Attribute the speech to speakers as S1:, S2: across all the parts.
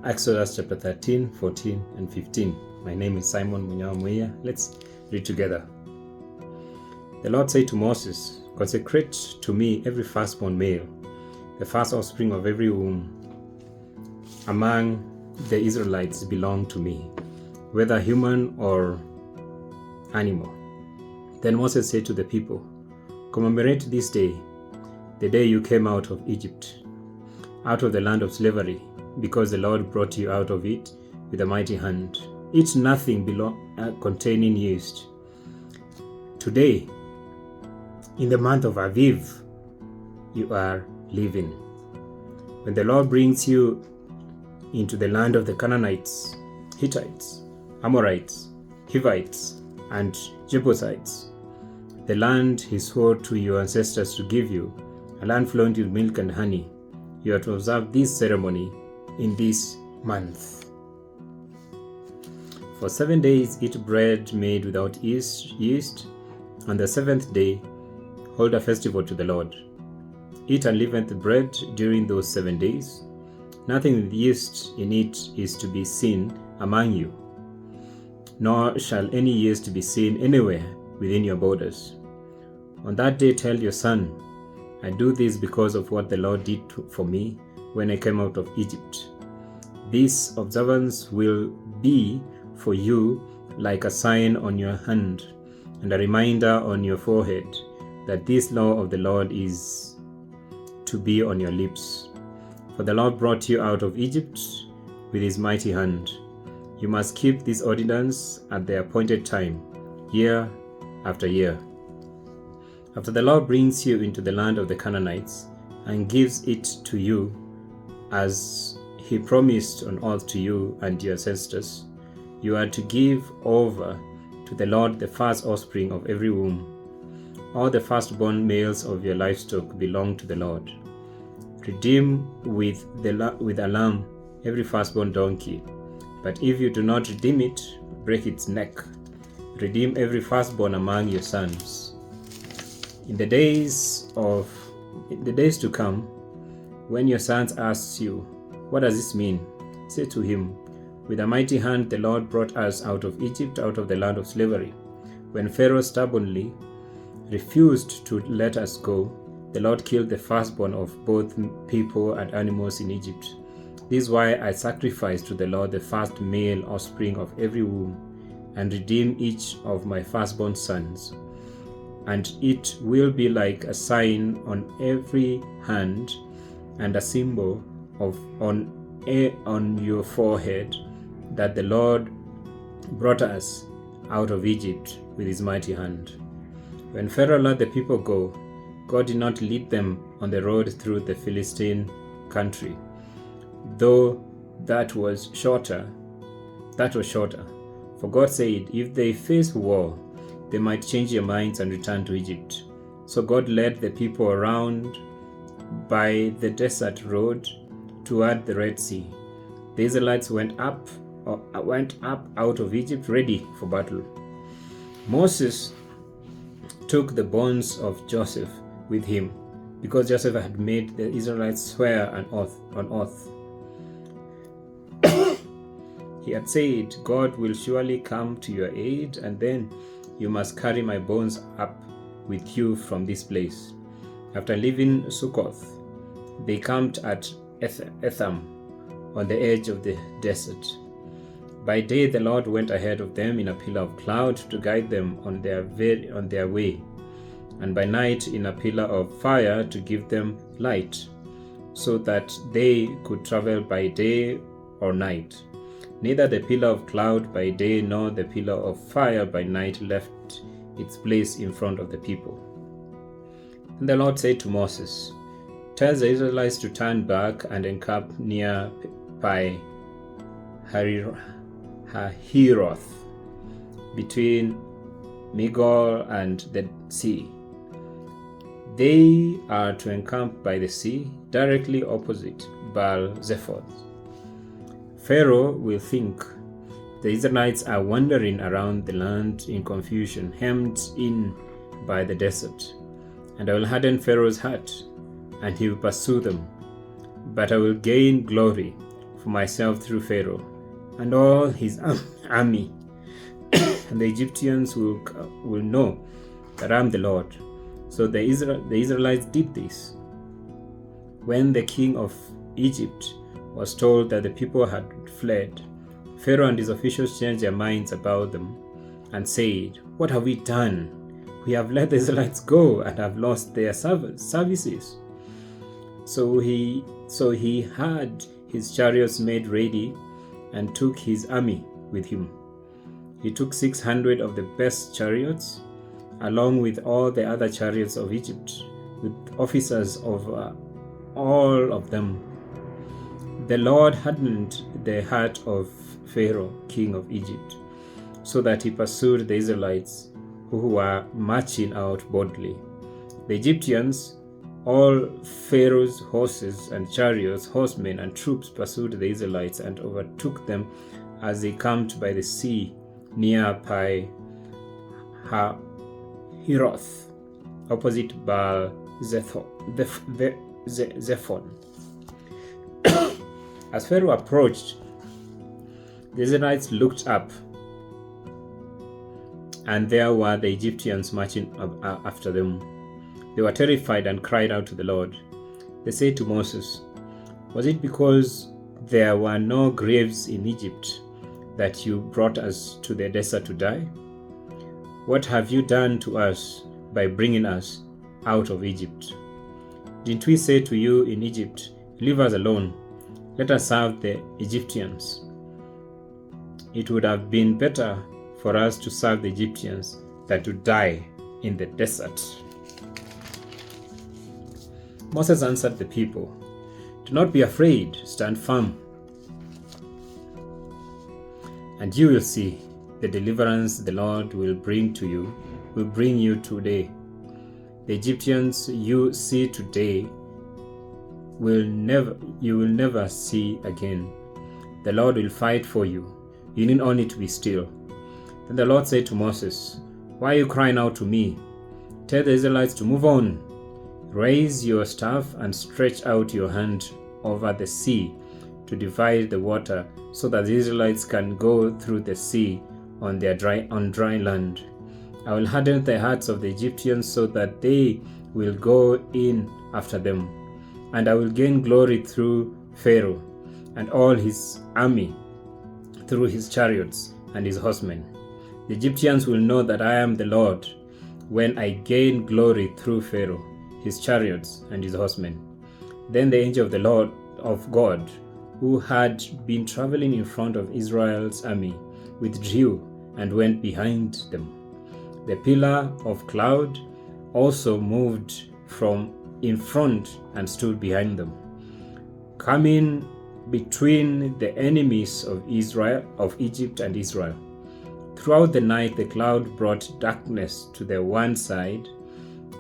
S1: Exodus chapter 13, 14, and 15. My name is Simon Munyamuya. Let's read together. The Lord said to Moses, "Consecrate to me every firstborn male, the first offspring of every womb among the Israelites belong to me, whether human or animal." Then Moses said to the people, "Commemorate this day, the day you came out of Egypt, out of the land of slavery, because the Lord brought you out of it with a mighty hand. Eat nothing containing yeast. Today, in the month of Aviv, you are living. When the Lord brings you into the land of the Canaanites, Hittites, Amorites, Hivites, and Jebusites, the land he swore to your ancestors to give you, a land flowing with milk and honey, you are to observe this ceremony in this month. For 7 days eat bread made without yeast. On the seventh day hold a festival to the Lord. Eat unleavened bread during those 7 days. Nothing with yeast in it is to be seen among you, nor shall any yeast be seen anywhere within your borders. On that day tell your son, I do this because of what the Lord did for me when I came out of Egypt. This observance will be for you like a sign on your hand and a reminder on your forehead that this law of the Lord is to be on your lips. For the Lord brought you out of Egypt with his mighty hand. You must keep this ordinance at the appointed time, year after year. After the Lord brings you into the land of the Canaanites and gives it to you as he promised on oath to you and your ancestors, you are to give over to the Lord the first offspring of every womb. All the firstborn males of your livestock belong to the Lord. Redeem with a lamb every firstborn donkey, but if you do not redeem it, break its neck. Redeem every firstborn among your sons. In the days to come, when your sons ask you, what does this mean? Say to him, with a mighty hand the Lord brought us out of Egypt, out of the land of slavery. When Pharaoh stubbornly refused to let us go, the Lord killed the firstborn of both people and animals in Egypt. This is why I sacrifice to the Lord the first male offspring of every womb, and redeem each of my firstborn sons. And it will be like a sign on every hand and a symbol on your forehead that the Lord brought us out of Egypt with his mighty hand. When Pharaoh let the people go, God did not lead them on the road through the Philistine country, though that was shorter. For God said, if they face war, they might change their minds and return to Egypt. So God led the people around by the desert road toward the Red Sea. The Israelites went up out of Egypt ready for battle. Moses took the bonds of Joseph with him, because Joseph had made the Israelites swear an oath. He had said, God will surely come to your aid, and then you must carry my bones up with you from this place. After leaving Succoth, they camped at Etham on the edge of the desert. By day the Lord went ahead of them in a pillar of cloud to guide them on their way, and by night in a pillar of fire to give them light, so that they could travel by day or night. Neither the pillar of cloud by day nor the pillar of fire by night left its place in front of the people. And the Lord said to Moses, tell the Israelites to turn back and encamp near Pi Hahiroth, between Migdol and the sea. They are to encamp by the sea, directly opposite Baal-Zephon. Pharaoh will think the Israelites are wandering around the land in confusion, hemmed in by the desert. And I will harden Pharaoh's heart, and he will pursue them. But I will gain glory, for myself through Pharaoh and all his army, and the Egyptians will know that I am the Lord. So the Israelites did this. When the king of Egypt was told that the people had fled, Pharaoh and his officials changed their minds about them and said, "What have we done? We have let the Israelites go and have lost their services." So he had his chariots made ready and took his army with him. He took 600 of the best chariots, along with all the other chariots of Egypt, with officers of all of them. The Lord hardened the heart of Pharaoh, king of Egypt, so that he pursued the Israelites who were marching out boldly. The Egyptians, all Pharaoh's horses and chariots, horsemen and troops pursued the Israelites and overtook them as they camped by the sea near Pi Hahiroth, opposite Baal Zephon. As Pharaoh approached, the Israelites looked up, and there were the Egyptians marching after them. They were terrified and cried out to the Lord. They said to Moses, "Was it because there were no graves in Egypt that you brought us to the desert to die? What have you done to us by bringing us out of Egypt? Didn't we say to you in Egypt, 'Leave us alone, let us serve the Egyptians'? It would have been better for us to serve the Egyptians than to die in the desert." Moses answered the people, "Do not be afraid, stand firm, and you will see the deliverance the Lord will bring you today. The Egyptians you see today you will never see again. The Lord will fight for you. You need only to be still." Then the Lord said to Moses, "Why are you crying out to me? Tell the Israelites to move on. Raise your staff and stretch out your hand over the sea to divide the water, so that the Israelites can go through the sea on dry land. I will harden the hearts of the Egyptians so that they will go in after them, and I will gain glory through Pharaoh and all his army, through his chariots and his horsemen. The Egyptians will know that I am the Lord when I gain glory through Pharaoh, his chariots and his horsemen." Then the angel of the Lord of God, who had been traveling in front of Israel's army, withdrew and went behind them. The pillar of cloud also moved from in front and stood behind them, coming between the enemies of Egypt and Israel. Throughout the night the cloud brought darkness to the one side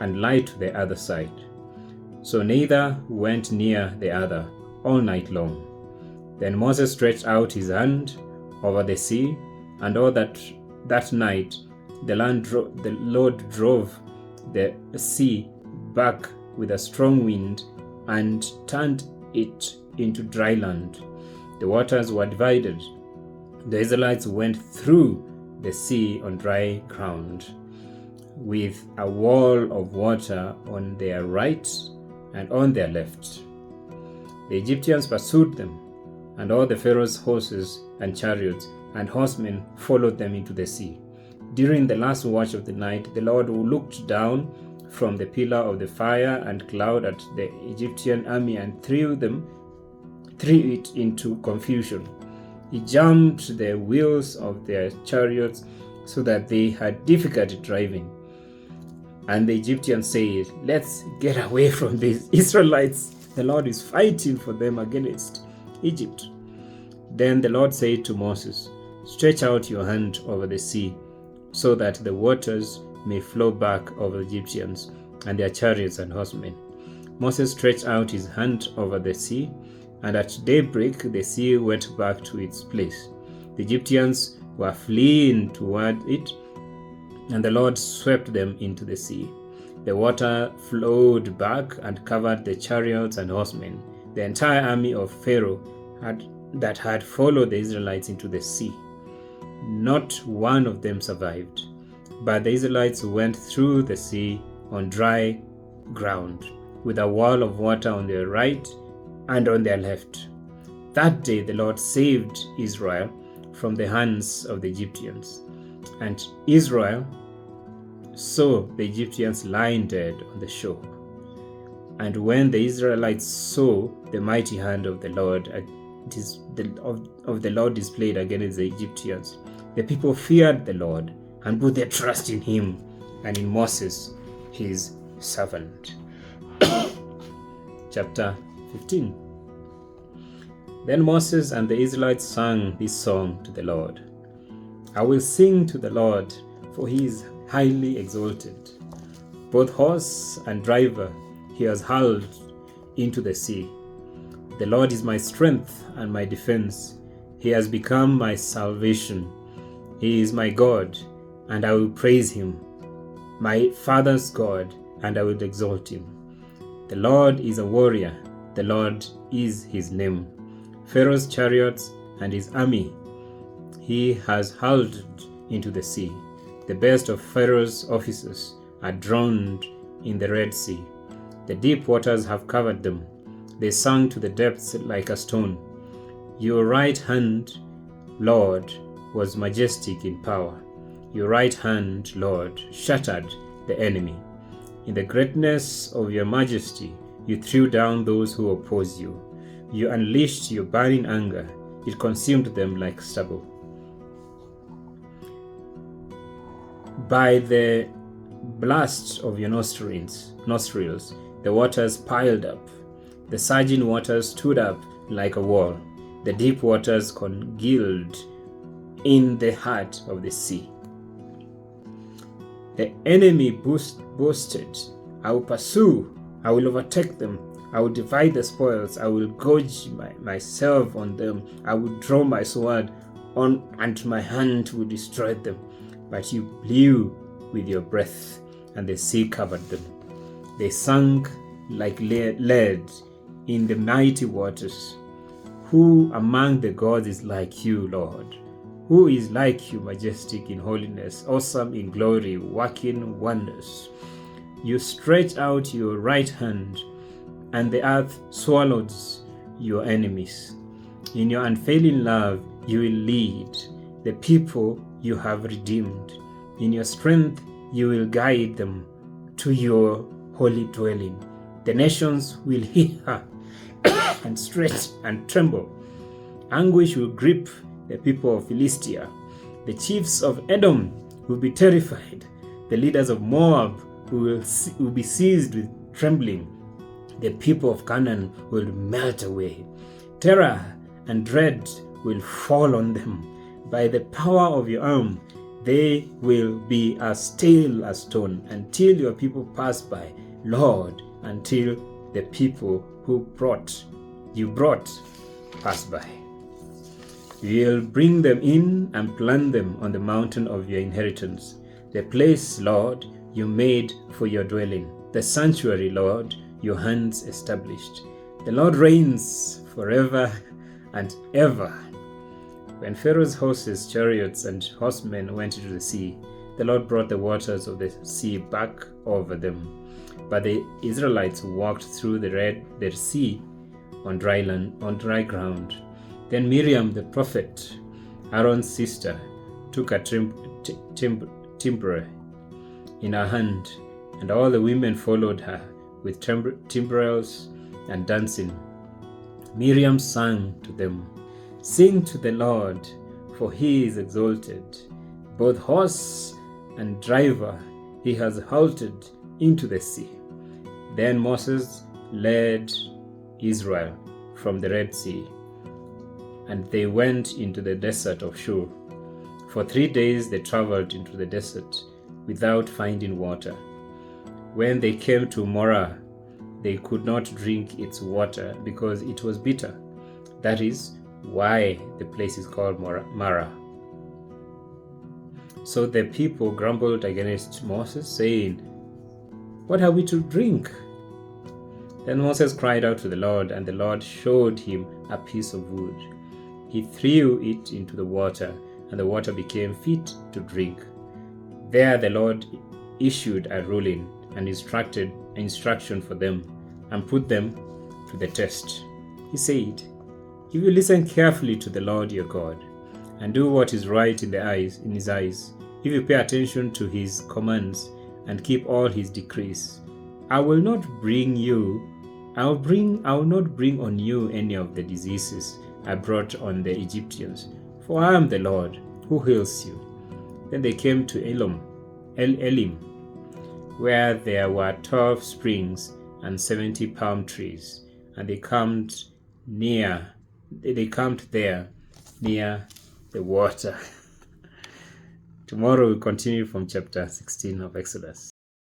S1: and light to the other side, so neither went near the other all night long. Then Moses stretched out his hand over the sea, and all that night the Lord drove the sea back with a strong wind and turned it into dry land. The waters were divided. The Israelites went through the sea on dry ground, with a wall of water on their right and on their left. The Egyptians pursued them, and all the Pharaoh's horses and chariots and horsemen followed them into the sea. During the last watch of the night, the Lord looked down from the pillar of the fire and cloud at the Egyptian army and threw it into confusion. He jammed the wheels of their chariots so that they had difficulty driving. And the Egyptians said, "Let's get away from these Israelites. The Lord is fighting for them against Egypt." Then the Lord said to Moses, "Stretch out your hand over the sea, so that the waters may flow back over the Egyptians and their chariots and horsemen." Moses stretched out his hand over the sea, and at daybreak the sea went back to its place. The Egyptians were fleeing toward it, and the Lord swept them into the sea. The water flowed back and covered the chariots and horsemen. The entire army of Pharaoh had that had followed the Israelites into the sea. Not one of them survived, but the Israelites went through the sea on dry ground, with a wall of water on their right and on their left. That day the Lord saved Israel from the hands of the Egyptians, and Israel saw the Egyptians lying dead on the shore. And when the Israelites saw the mighty hand of the Lord displayed against the Egyptians, the people feared the Lord and put their trust in him and in Moses, his servant. Chapter 15. Then Moses and the Israelites sang this song to the Lord. I will sing to the Lord, for he is highly exalted. Both horse and driver he has hurled into the sea. The Lord is my strength and my defense. He has become my salvation. He is my God, and I will praise him, my father's God, and I will exalt him. The Lord is a warrior. The Lord is his name. Pharaoh's chariots and his army he has hurled into the sea. The best of Pharaoh's officers are drowned in the Red Sea. The deep waters have covered them. They sank to the depths like a stone. Your right hand, Lord, was majestic in power. Your right hand, Lord, shattered the enemy. In the greatness of your majesty, you threw down those who oppose you. You unleashed your burning anger. It consumed them like stubble. By the blast of your nostrils, the waters piled up. The surging waters stood up like a wall. The deep waters congealed in the heart of the sea. The enemy boasted, I will pursue, I will overtake them, I will divide the spoils, I will gorge myself on them, I will draw my sword on, and my hand will destroy them. But you blew with your breath, and the sea covered them. They sank like lead in the mighty waters. Who among the gods is like you, Lord? Who is like you, majestic in holiness, awesome in glory, working wonders? You stretch out your right hand, and the earth swallows your enemies. In your unfailing love, you will lead the people you have redeemed. In your strength, you will guide them to your holy dwelling. The nations will hear and stretch and tremble. Anguish will grip the people of Philistia. The chiefs of Edom will be terrified. The leaders of Moab will be seized with trembling. The people of Canaan will melt away. Terror and dread will fall on them. By the power of your arm, they will be as still as stone until your people pass by, Lord, until the people who you brought pass by. You will bring them in and plant them on the mountain of your inheritance, the place, Lord, you made for your dwelling, the sanctuary, Lord, your hands established. The Lord reigns forever and ever. When Pharaoh's horses, chariots, and horsemen went into the sea, the Lord brought the waters of the sea back over them. But the Israelites walked through the Red Sea on dry ground. Then Miriam the prophet, Aaron's sister, took a timbrel in her hand, and all the women followed her with timbrels and dancing. Miriam sang to them, Sing to the Lord, for he is exalted. Both horse and driver he has halted into the sea. Then Moses led Israel from the Red Sea, and they went into the desert of Shur. For 3 days they traveled into the desert without finding water. When they came to Marah, they could not drink its water because it was bitter. That is why the place is called Marah. So the people grumbled against Moses, saying, What have we to drink? Then Moses cried out to the Lord, and the Lord showed him a piece of wood. he threw it into the water, and the water became fit to drink. There the Lord issued a ruling and instruction for them, and put them to the test. He said, "If you listen carefully to the Lord your God, and do what is right in his eyes, if you pay attention to his commands and keep all his decrees, I will not bring on you any of the diseases I brought on the Egyptians, for I am the Lord who heals you." Then they came to Elim, where there were 12 springs and 70 palm trees, and they camped there near the water. Tomorrow we'll continue from chapter 16 of Exodus.